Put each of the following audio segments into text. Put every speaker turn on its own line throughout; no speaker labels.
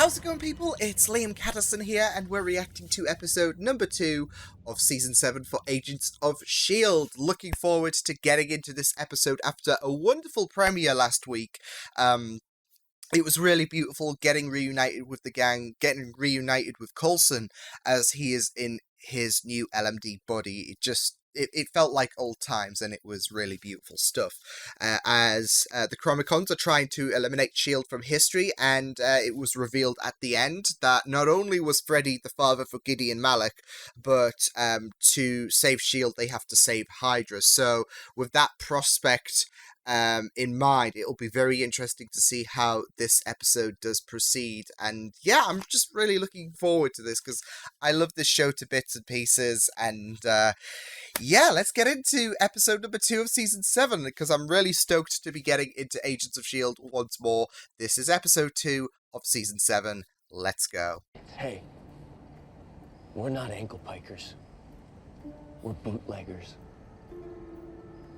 How's it going, people? It's Liam Caddison here, and we're reacting to episode number 2 of Season 7 for Agents of S.H.I.E.L.D. Looking forward to getting into this episode after a wonderful premiere last week. It was really beautiful getting reunited with the gang, getting reunited with Coulson as he is in his new LMD body. It felt like old times, and it was really beautiful stuff. As the Chromicons are trying to eliminate S.H.I.E.L.D. from history, and it was revealed at the end that not only was Freddy the father for Giddy and Malik, but to save S.H.I.E.L.D. they have to save Hydra. So with that prospect in mind, it'll be very interesting to see how this episode does proceed. And yeah, I'm just really looking forward to this because I love this show to bits and pieces. And yeah, let's get into episode number 2 of season 7 because I'm really stoked to be getting into Agents of S.H.I.E.L.D. once more. This is episode 2 of season 7. Let's go.
Hey, we're not ankle pikers. We're bootleggers.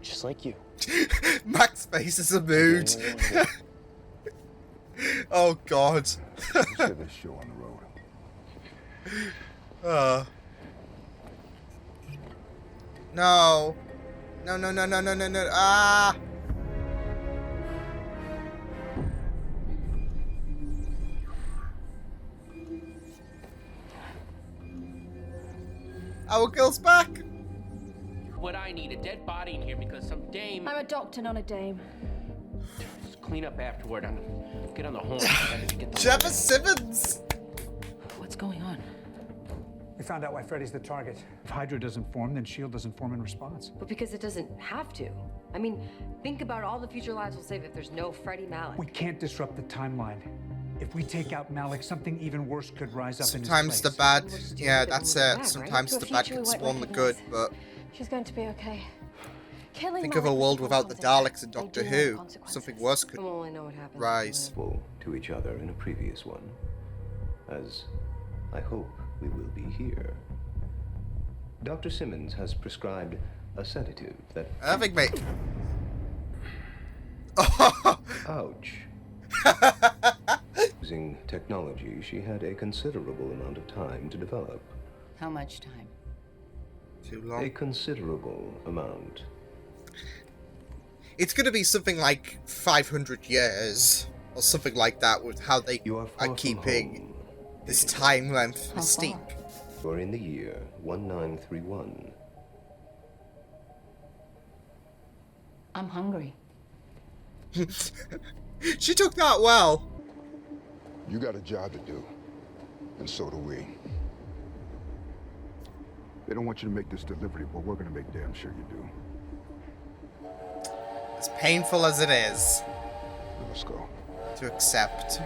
Just like you.
Max face is a mood. Oh god.
You said this show on the road.
No. No. Ah. Our girl's back.
What I need, a dead body in here because some dame...
I'm a doctor, not a dame.
Just clean up afterward. Get on the horn.
Gemma Simmons!
What's going on?
We found out why Freddy's the target. If Hydra doesn't form, then S.H.I.E.L.D. doesn't form in response.
But because it doesn't have to. I mean, think about all the future lives we'll save if there's no Freddy Malik.
We can't disrupt the timeline. If we take out Malik, something even worse could rise up in his
Sometimes the
place.
bad...
We'll just
Yeah,
do it
that's
when we're
it.
back,
Sometimes
right?
the
To a
bad
future
can
we won't
spawn the good,
recognize.
but...
She's going to be okay. Killing
Think of a
Malik
world
was
without the
traumatizing.
Daleks in
They
Doctor
do have
Who.
consequences.
Something worse could
And we'll only know what happens
rise.
if we live.
To each other in a previous one, as I hope we will be here. Dr. Simmons has prescribed a sedative that...
I think, mate...
Ouch. Using technology she had a considerable amount of time to develop.
How much time?
Too
A
long.
considerable amount.
It's gonna be something like 500 years, or something like that, with how they
You are far from
keeping
home.
this time length
How
steep.
You are in the year 1931.
I'm hungry.
She took that well.
You got a job to do, and so do we. They don't want you to make this delivery, but we're gonna make damn sure you do.
As painful as it is
Let's go.
to accept.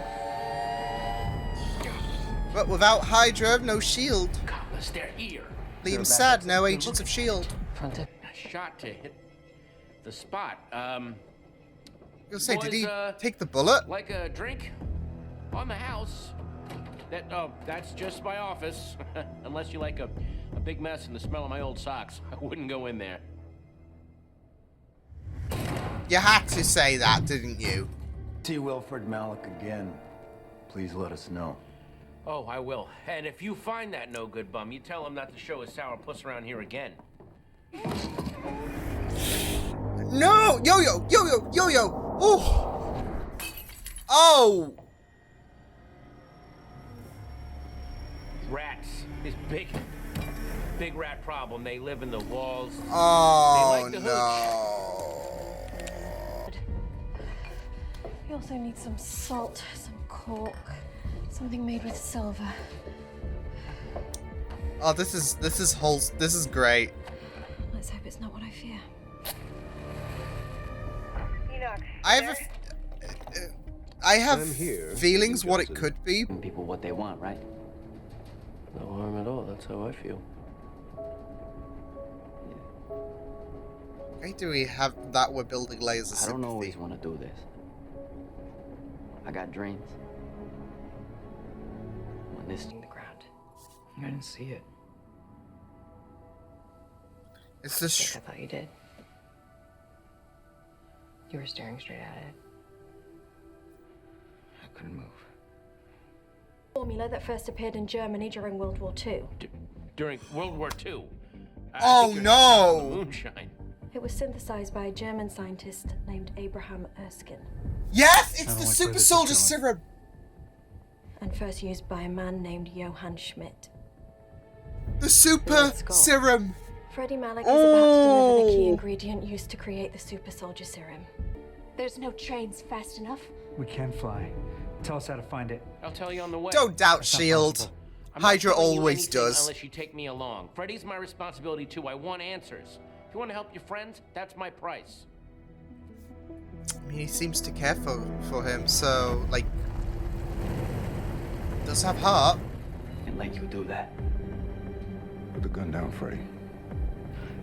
But without Hydra, no S.H.I.E.L.D.
Cutlass, they're here.
Liam sad, no Agents of S.H.I.E.L.D.
Front it.
A shot to hit the spot.
I was gonna say, did he
Boys,
take the bullet?
Like a drink on the house. That's just my office. Unless you like a big mess and the smell of my old socks. I wouldn't go in there.
You had to say that, didn't you?
See Wilfred Malik again, please let us know.
Oh, I will. And if you find that no good bum, you tell him not to show his sour puss around here again.
No! Yo! Oh! Oh!
Rats. This big rat problem. They live in the walls.
Oh,
They like to
no.
We also need some salt, some cork, something made with silver.
Oh, this is great.
Let's hope it's not what I fear.
I have
I'm here,
feelings what it
Johnson.
could be.
Giving people what they want, right?
No harm at all. That's how I feel.
Why do we have that we're building layers of
I don't
sympathy?
always want to do this. I got dreams. When this
In the ground.
I didn't see it.
It's just...
I thought you did. You were staring straight at it.
I couldn't move.
formula that first appeared in Germany during World War II.
During World War II.
Oh,
think you're
no.
on the moonshine.
It was synthesized by a German scientist named Abraham Erskine
Yes, it's
I don't
the
like
super
where this is
soldier
going.
serum.
and first used by a man named Johann Schmidt.
The super
Red Skull.
serum.
Freddie Malik is about to deliver the key
Oh.
ingredient used to create the super soldier serum. There's no trains fast enough.
We can fly. Tell us how to find it.
I'll tell you on the way.
Don't doubt
That's not
Shield.
possible.
I'm not
Hydra
telling you
always
anything
does.
Unless you take me along. Freddy's my responsibility too. I want answers. If you want to help your friends, that's my price.
I mean, he seems to care for him, so, like, does have heart.
And let you do that.
Put the gun down, Freddy.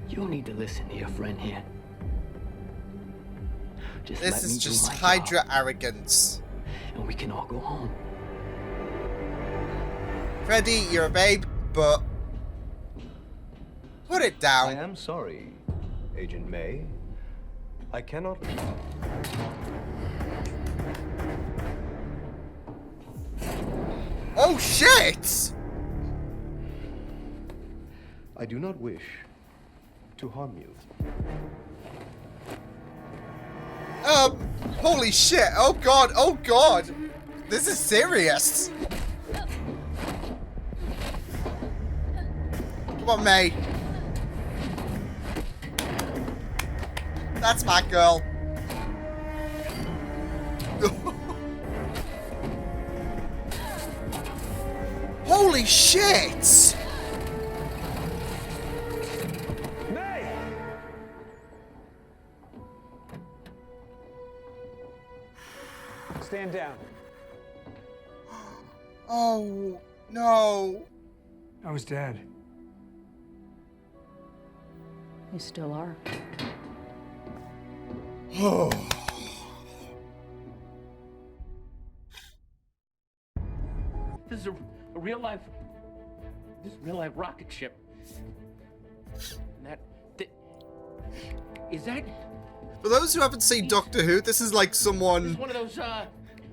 You need to listen to your friend here. Just
This
let me
is
do
just
my
Hydra
job,
arrogance.
and we can all go home.
Freddy, you're a babe, but put it
I
down.
am sorry, Agent May. I cannot.
Oh shit!
I do not wish to harm you.
Holy shit! Oh god! Oh god! This is serious. Come on, May. That's my girl. Holy shit!
May! Stand down.
Oh no.
I was dead.
You still are.
Oh.
This is a real life. This is a real life rocket ship. And is that
For those who haven't seen Doctor Who, this is like someone
one of those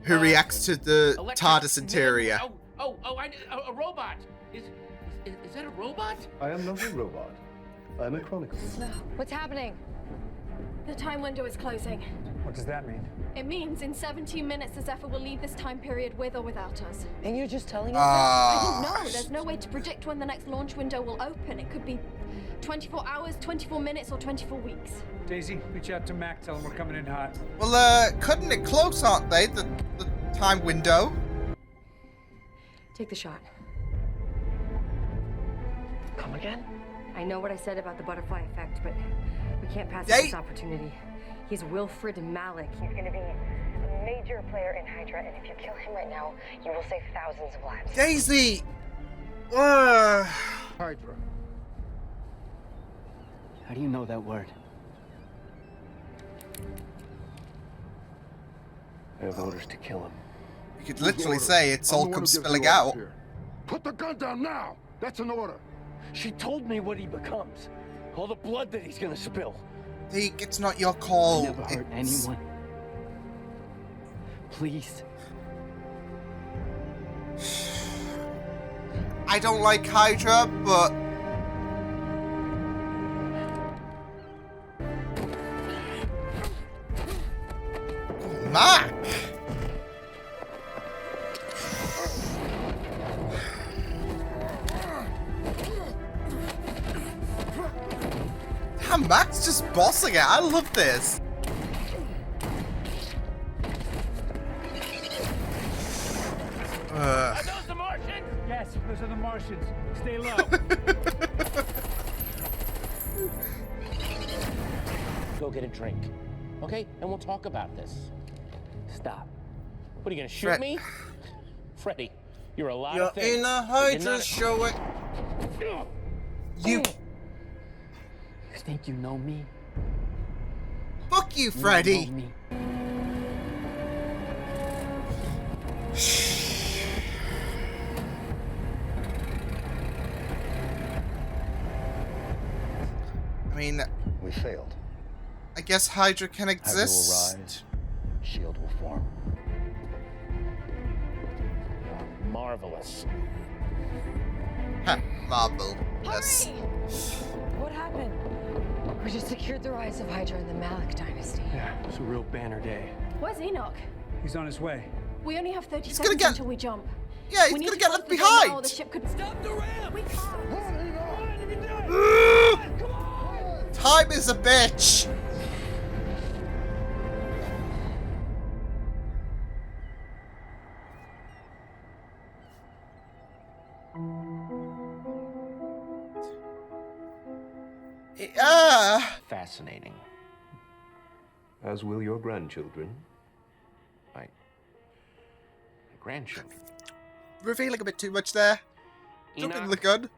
who reacts to the
electric
TARDIS
men-
interior.
A robot. Is that a robot?
I am not a robot. I am a chronicle.
What's happening? The time window is closing.
What does that mean?
It means in 17 minutes the Zephyr will leave this time period with or without us.
And you're just telling us
I don't know. There's no way to predict when the next launch window will open. It could be 24 hours, 24 minutes, or 24 weeks.
Daisy, reach out to Mac. Tell him we're coming in hot.
Well, cutting it close, aren't they? The time window.
Take the shot.
Come again?
I know what I said about the butterfly effect, but we can't pass
They-
this opportunity. He's Wilfred Malik. He's going to be a major player in Hydra, and if you kill him right now, you will save thousands of lives.
Daisy!
Hydra.
How do you know that word? I have orders to kill him.
You could literally say it's
I'm
all
the one
come
who gives the
spilling
orders
out.
here. Put the gun down now! That's an order.
She told me what he becomes. All the blood that he's gonna spill.
Deke, it's not your call.
Never hurt
It's-
anyone. Please.
I don't like Hydra, but Mac! Damn, Mac's just bossing it. I love this.
Are those the Martians?
Yes, those are the Martians. Stay low.
Go get a drink, okay? And we'll talk about this.
Stop.
What are you gonna shoot
Fred-
me, Freddy? You're a lot
You're
of things.
in a
but you're
Hydra
not
show it. You
You think you know me?
fuck you,
You don't
Freddy.
know me.
I mean,
We failed.
I guess Hydra can
Hydra will
exist.
rise. Shield will form.
marvelous.
Huh, Marvel. Yes.
Hurry! What happened? We just secured the rise of Hydra in the Malik dynasty.
Yeah, it's a real banner day.
Where's Enoch?
He's on his way.
We only have 30
He's gonna
seconds
get-
until we jump.
Yeah, he's
We need
gonna
to
get
close
left
the door now or
behind!
the ship could stop the ramp. We can't.
Time is a bitch!
Fascinating.
As will your grandchildren.
My grandchildren.
Revealing a bit too much there. Jumping
Enoch,
the gun.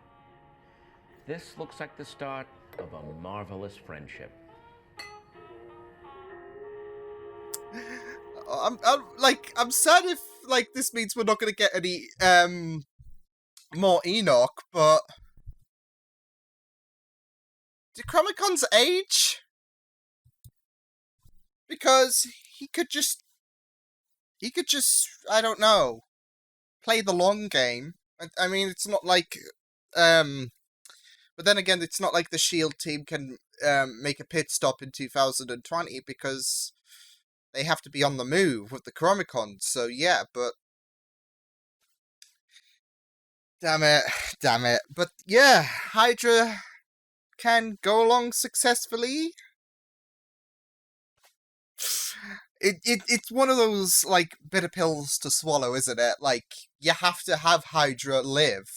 this looks like the start of a marvelous friendship.
I'm sad if like this means we're not gonna get any more Enoch, but do Chromicons age? Because he could just I don't know, play the long game. I mean, it's not like but then again, it's not like the Shield team can make a pit stop in 2020 because they have to be on the move with the Chromicons. So yeah, but damn it. But yeah, Hydra can go along successfully. It's one of those like bitter pills to swallow, isn't it? Like you have to have Hydra live.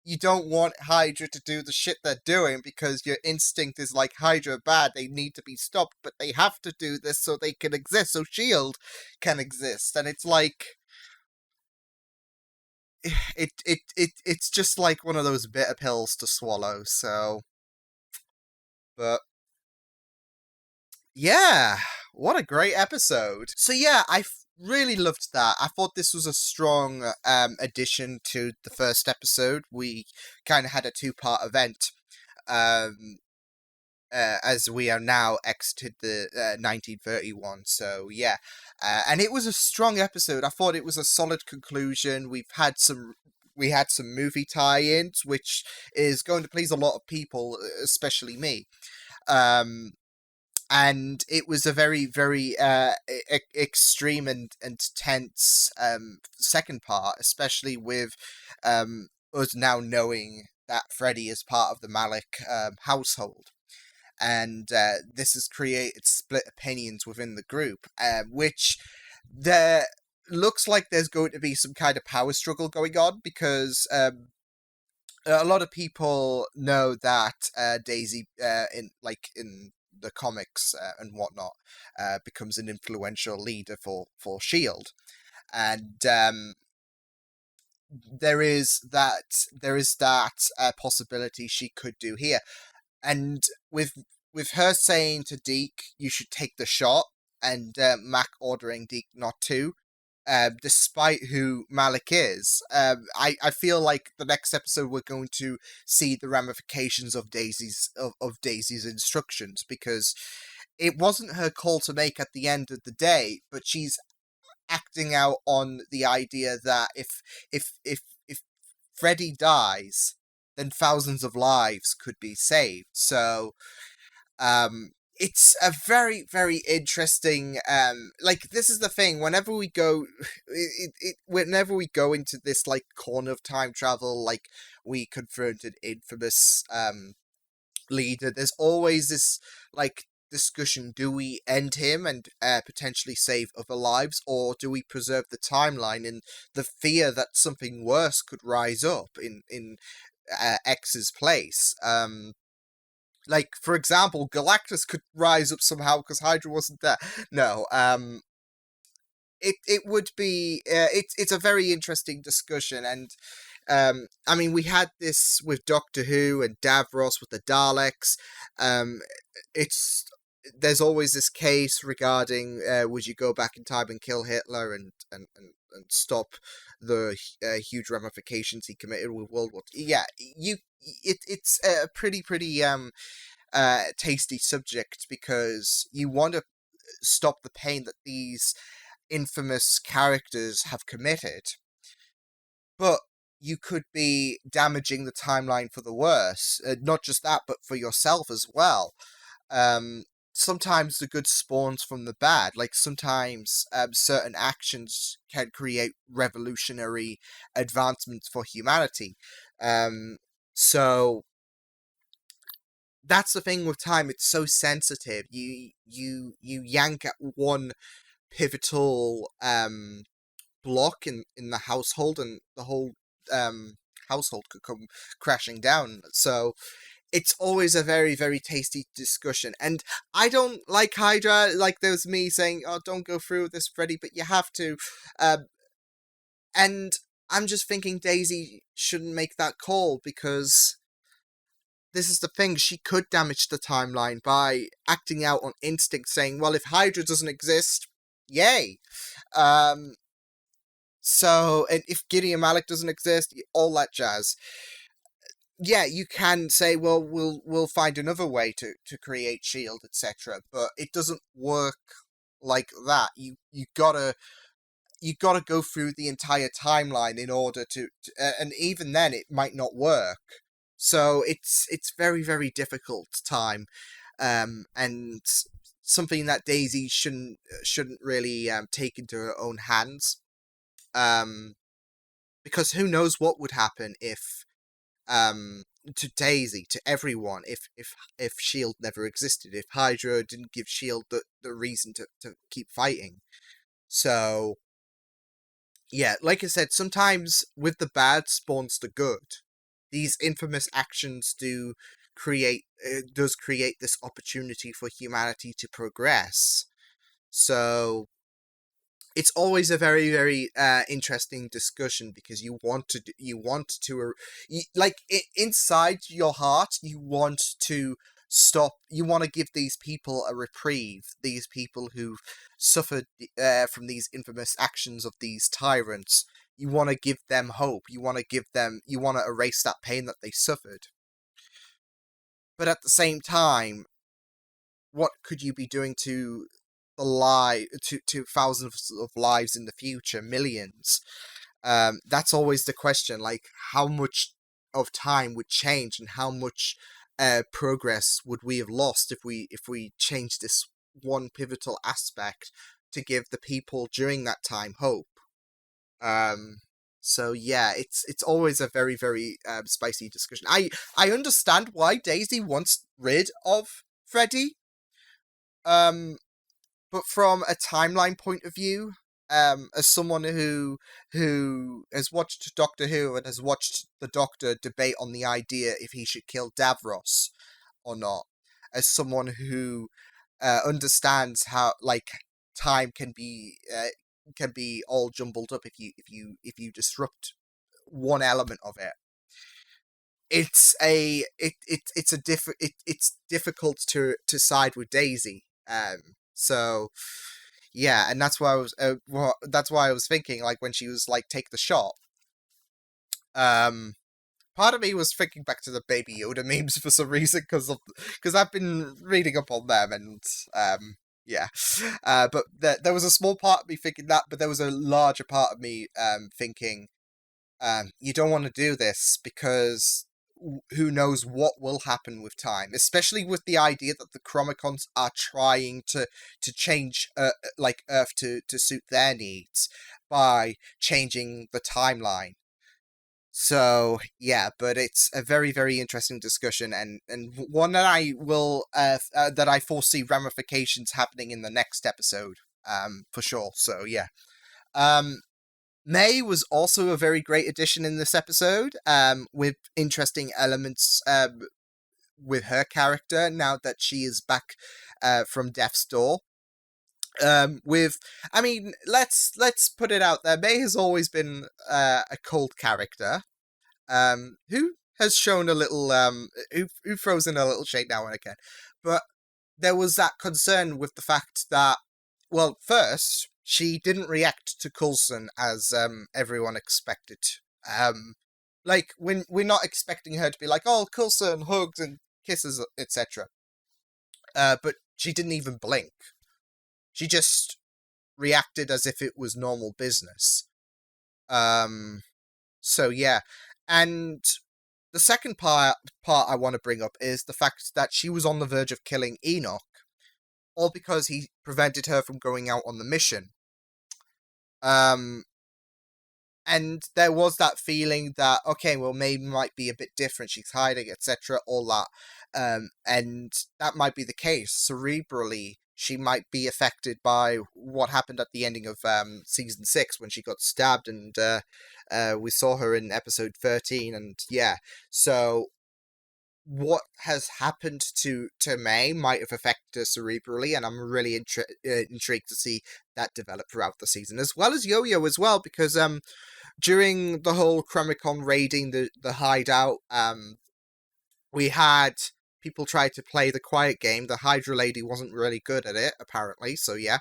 You don't want Hydra to do the shit they're doing because your instinct is like Hydra bad, they need to be stopped, but they have to do this so they can exist, so Shield can exist. And it's like it's just like one of those bitter pills to swallow, so but yeah, what a great episode. So yeah, I really loved that. I thought this was a strong addition to the first episode. We kind of had a two-part event as we are now exited the 1931. So yeah, and it was a strong episode. I thought it was a solid conclusion. We had some movie tie-ins, which is going to please a lot of people, especially me. And it was a very, very extreme and tense second part, especially with us now knowing that Freddy is part of the Malik household. And this has created split opinions within the group, which there looks like there's going to be some kind of power struggle going on, because a lot of people know that Daisy, in the comics and whatnot, becomes an influential leader for Shield, and there is that possibility she could do here, and with her saying to Deke, "You should take the shot," and Mac ordering Deke not to. Despite who Malik is, I feel like the next episode we're going to see the ramifications of Daisy's instructions, because it wasn't her call to make at the end of the day, but she's acting out on the idea that if Freddy dies, then thousands of lives could be saved. So it's a very, very interesting, this is the thing, whenever we go into this, like, corner of time travel, like, we confronted infamous, leader, there's always this, like, discussion: do we end him and potentially save other lives, or do we preserve the timeline in the fear that something worse could rise up in X's place? Like, for example, Galactus could rise up somehow because Hydra wasn't there. No, it would be it's a very interesting discussion, and I mean, we had this with Doctor Who and Davros with the Daleks. There's always this case regarding would you go back in time and kill Hitler and stop the huge ramifications he committed with World War II. Yeah, it's a pretty tasty subject, because you want to stop the pain that these infamous characters have committed. but you could be damaging the timeline for the worse. Not just that, but for yourself as well. Um, Sometimes the good spawns from the bad. Like, sometimes certain actions can create revolutionary advancements for humanity. So that's the thing with time. It's so sensitive. You yank at one pivotal block in the household, and the whole household could come crashing down. So it's always a very, very tasty discussion. And I don't like Hydra. Like, there's me saying, oh, don't go through with this, Freddy, but you have to. And I'm just thinking Daisy shouldn't make that call, because this is the thing. She could damage the timeline by acting out on instinct, saying, well, if Hydra doesn't exist, yay. So, and if Gideon Malik doesn't exist, all that jazz. Yeah, you can say, well, we'll find another way to create Shield, etc. But it doesn't work like that. You gotta go through the entire timeline in order to and even then it might not work. So it's very, very difficult time, and something that Daisy shouldn't really take into her own hands. Because who knows what would happen if to Daisy, to everyone, if Shield never existed, if Hydra didn't give Shield the reason to keep fighting. So yeah, like I said, sometimes with the bad spawns the good. These infamous actions does create this opportunity for humanity to progress. So it's always a very, very interesting discussion, because you want to like, inside your heart, you want to stop. You want to give these people a reprieve. These people who've suffered from these infamous actions of these tyrants. You want to give them hope. You want to erase that pain that they suffered. But at the same time, what could you be doing to to thousands of lives in the future, millions? That's always the question. Like, how much of time would change, and how much progress would we have lost if we changed this one pivotal aspect to give the people during that time hope? So yeah, it's always a very, very spicy discussion. I understand why Daisy wants rid of Freddy. But from a timeline point of view, as someone who has watched Doctor Who and has watched the Doctor debate on the idea if he should kill Davros or not, as someone who understands how, like, time can be all jumbled up if you disrupt one element of it. It's difficult to side with Daisy. So yeah, and that's why that's why I was thinking, like, when she was like, take the shot. Part of me was thinking back to the Baby Yoda memes for some reason, because I've been reading up on them, and yeah. But there was a small part of me thinking that, but there was a larger part of me thinking, you don't want to do this, because who knows what will happen with time, especially with the idea that the Chromicons are trying to change like Earth to suit their needs by changing the timeline. So yeah, but it's a very, very interesting discussion, and one that I will that I foresee ramifications happening in the next episode, for sure. So yeah. May was also a very great addition in this episode, with interesting elements with her character now that she is back from death's door. I mean, let's put it out there. May has always been a cold character, who has shown a little, who throws in a little shade now and again. But there was that concern with the fact that, well, first, she didn't react to Coulson as everyone expected. Like, when we're not expecting her to be like, oh, Coulson, hugs and kisses, etc. But she didn't even blink. She just reacted as if it was normal business. So yeah, and the second part I want to bring up is the fact that she was on the verge of killing Enoch, all because he prevented her from going out on the mission. And there was that feeling that, okay, well, maybe might be a bit different. She's hiding, etc., all that. And that might be the case. Cerebrally, she might be affected by what happened at the ending of season 6 when she got stabbed, and we saw her in episode 13. And yeah, so what has happened to May might have affected her cerebrally, and I'm really intrigued to see that develop throughout the season, as well as Yo-Yo as well, because during the whole Chromicon raiding the hideout, we had people try to play the quiet game. The Hydra lady wasn't really good at it, apparently, so yeah.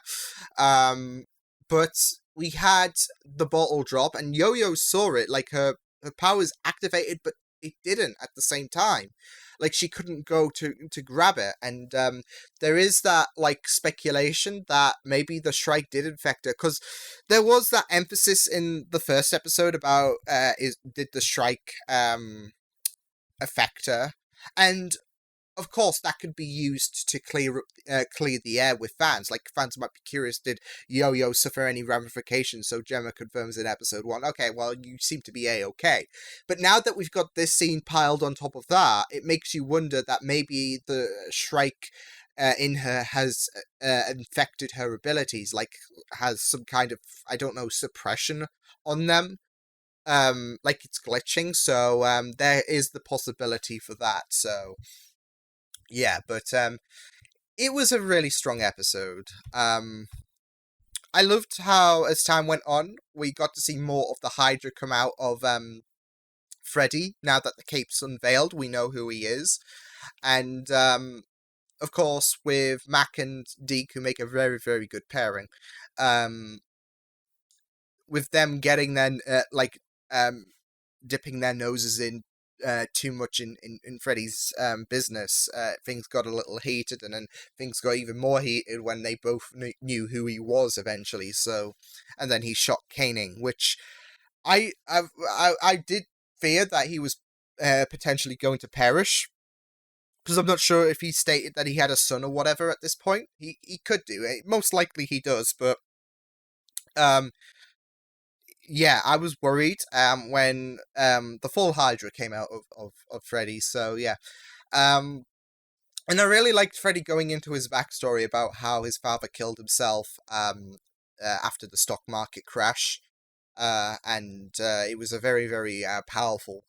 But we had the bottle drop, and Yo-Yo saw it, like her powers activated, but it didn't at the same time. Like, she couldn't go to grab it, and there is that, like, speculation that maybe the Shrike did infect her, because there was that emphasis in the first episode about, did the Shrike affect her? And of course, that could be used to clear the air with fans. Like, fans might be curious, did Yo-Yo suffer any ramifications? So Gemma confirms in episode 1, okay, well, you seem to be A-okay. But now that we've got this scene piled on top of that, it makes you wonder that maybe the Shrike in her has infected her abilities, like, has some kind of, I don't know, suppression on them. Like it's glitching, so there is the possibility for that, so yeah, but it was a really strong episode. I loved how, as time went on, we got to see more of the Hydra come out of Freddy. Now that the cape's unveiled, we know who he is. And, of course, with Mac and Deke, who make a very, very good pairing, with them getting then, dipping their noses in too much in Freddy's business, things got a little heated, and then things got even more heated when they both knew who he was eventually. So, and then he shot Caning, which I did fear that he was potentially going to perish, because I'm not sure if he stated that he had a son or whatever at this point. He could do it. Most likely he does, but yeah, I was worried when the full Hydra came out of Freddy, so yeah. And I really liked Freddy going into his backstory about how his father killed himself after the stock market crash. And it was a very, very powerful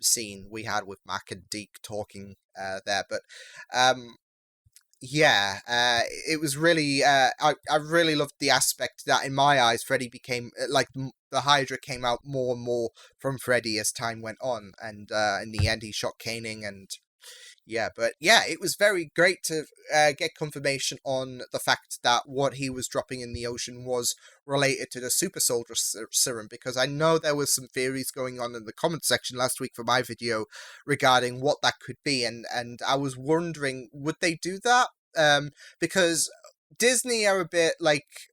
scene we had with Mac and Deke talking there. But yeah, it was really, I really loved the aspect that, in my eyes, Freddy became, like, the Hydra came out more and more from Freddy as time went on, and in the end he shot Caning, and yeah, but yeah, it was very great to get confirmation on the fact that what he was dropping in the ocean was related to the super soldier serum, because I know there was some theories going on in the comment section last week for my video regarding what that could be, and I was wondering, would they do that? Because Disney are a bit like,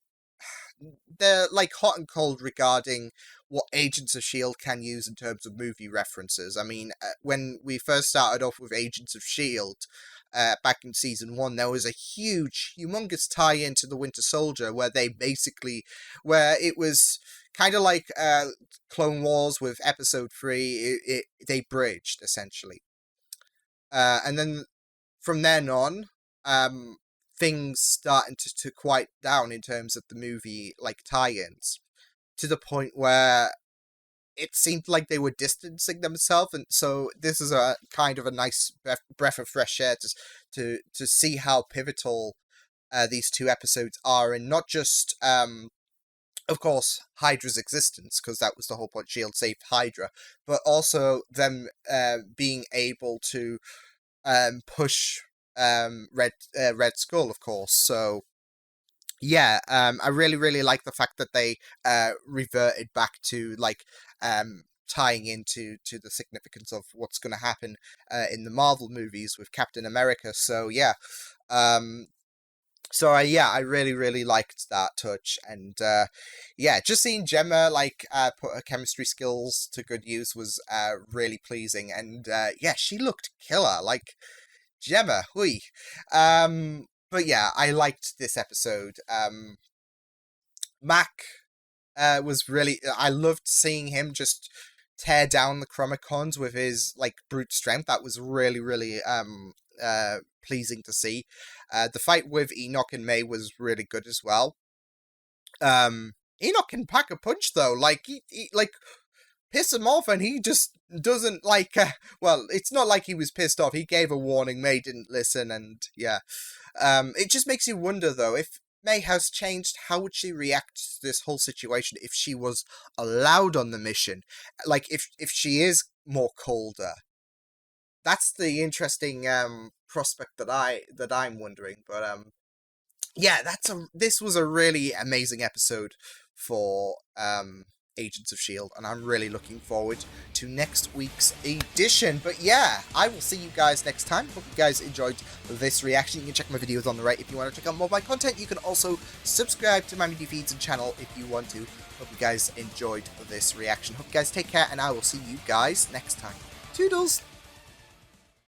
they're like hot and cold regarding what Agents of S.H.I.E.L.D. can use in terms of movie references. I mean, when we first started off with Agents of S.H.I.E.L.D., back in season 1, there was a huge, humongous tie-in to the Winter Soldier, where it was kind of like Clone Wars with episode 3, they bridged, essentially. And then from then on, things starting to quiet down in terms of the movie, like, tie-ins, to the point where it seemed like they were distancing themselves, and so this is a kind of a nice breath of fresh air to see how pivotal these 2 episodes are, and not just, of course, Hydra's existence, because that was the whole point, S.H.I.E.L.D. saved Hydra, but also them being able to push Red Skull, of course. So yeah, I really, really like the fact that they reverted back to, like, tying into the significance of what's going to happen in the Marvel movies with Captain America. So yeah, So yeah, I really liked that touch, and yeah, just seeing Gemma like put her chemistry skills to good use was really pleasing, and yeah, she looked killer, like Gemma, hui. But yeah, I liked this episode. Mac was really, I loved seeing him just tear down the Chromicons with his like brute strength. That was really pleasing to see. The fight with Enoch and May was really good as well. Enoch can pack a punch though, like he like piss him off, and he just doesn't like. Well, it's not like he was pissed off. He gave a warning. May didn't listen, and yeah. It just makes you wonder though, if May has changed, how would she react to this whole situation if she was allowed on the mission? Like if she is more colder. That's the interesting prospect that I'm wondering. But yeah, this was a really amazing episode for Agents of S.H.I.E.L.D., and I'm really looking forward to next week's edition. But yeah, I will see you guys next time. Hope you guys enjoyed this reaction. You can check my videos on the right if you want to check out more of my content. You can also subscribe to my media feeds and channel if you want to. Hope you guys enjoyed this reaction. Hope you guys take care, and I will see you guys next time. Toodles!